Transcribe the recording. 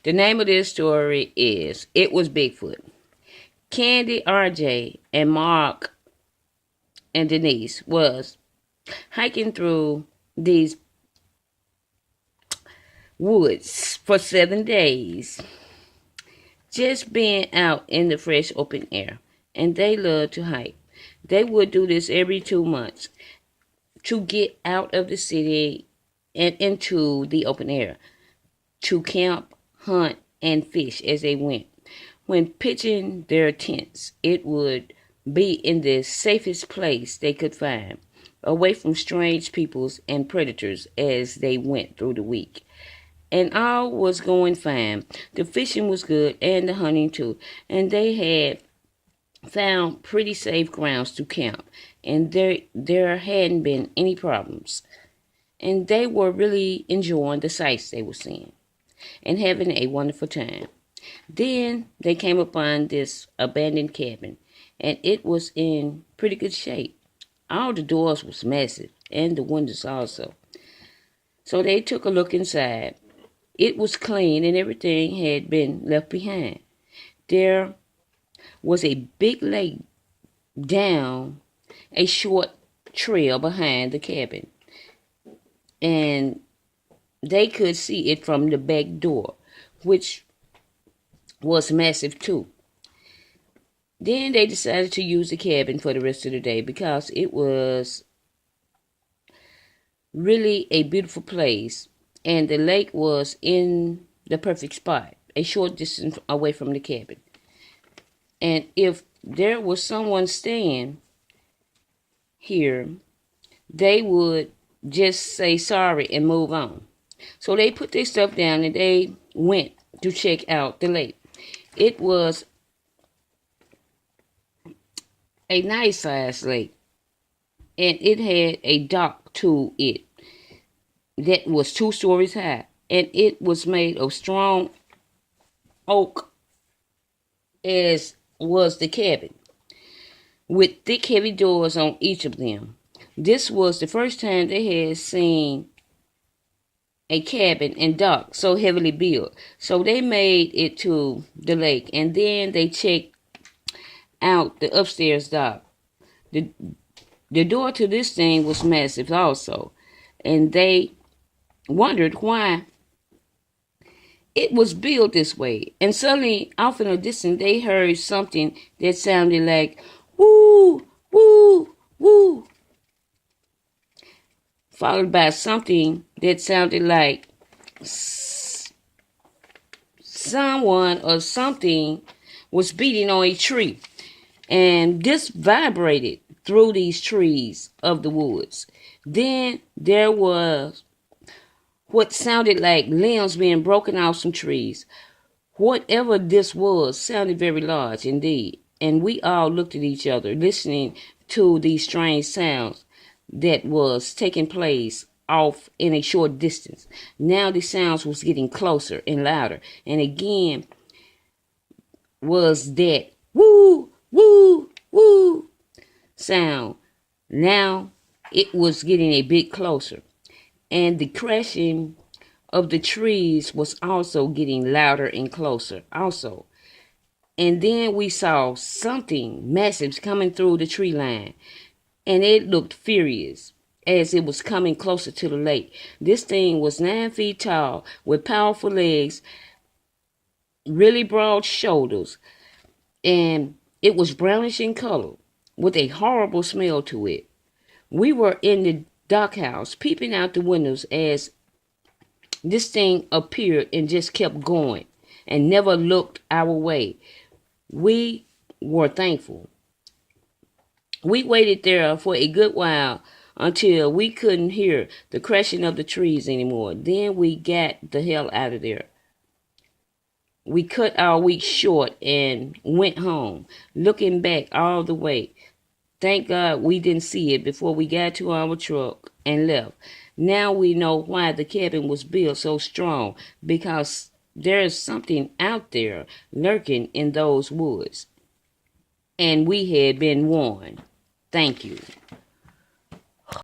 The name of this story is It Was Bigfoot. Candy, RJ, and Mark and Denise was hiking through these woods for 7 days, just being out in the fresh open air. And they loved to hike. They would do this every 2 months to get out of the city and into the open air, to camp, hunt, and fish as they went. When pitching their tents, it would be in the safest place they could find, away from strange peoples and predators as they went through the week. And all was going fine. The fishing was good and the hunting too. And they had found pretty safe grounds to camp. And there hadn't been any problems. And they were really enjoying the sights they were seeing and having a wonderful time. Then they came upon this abandoned cabin, and it was in pretty good shape. All the doors was massive, and the windows also. So they took a look inside. It was clean, and everything had been left behind. There was a big lake down a short trail behind the cabin, and they could see it from the back door, which was massive too. Then they decided to use the cabin for the rest of the day because it was really a beautiful place and the lake was in the perfect spot, a short distance away from the cabin. And if there was someone staying here, they would just say sorry and move on. So they put their stuff down and they went to check out the lake. It was a nice sized lake, and it had a dock to it that was 2 stories high, and it was made of strong oak, as was the cabin, with thick heavy doors on each of them. This was the first time they had seen a cabin and dock so heavily built. So they made it to the lake, and then they checked out the upstairs dock. The door to this thing was massive also, and they wondered why it was built this way. And suddenly, off in the distance, they heard something that sounded like woo, woo, woo, followed by something that sounded like someone or something was beating on a tree. And this vibrated through these trees of the woods. Then there was what sounded like limbs being broken off some trees. Whatever this was sounded very large indeed. And we all looked at each other, listening to these strange sounds that was taking place off in a short distance. Now the sounds was getting closer and louder. And again was that woo, woo, woo sound. Now it was getting a bit closer. And the crashing of the trees was also getting louder and closer also. And then we saw something massive coming through the tree line. And it looked furious as it was coming closer to the lake. This thing was 9 feet tall with powerful legs, really broad shoulders, and it was brownish in color with a horrible smell to it. We were in the dockhouse peeping out the windows as this thing appeared and just kept going and never looked our way. We were thankful. We waited there for a good while until we couldn't hear the crashing of the trees anymore. Then we got the hell out of there. We cut our week short and went home, looking back all the way. Thank God we didn't see it before we got to our truck and left. Now we know why the cabin was built so strong, because there is something out there lurking in those woods. And we had been warned. Thank you.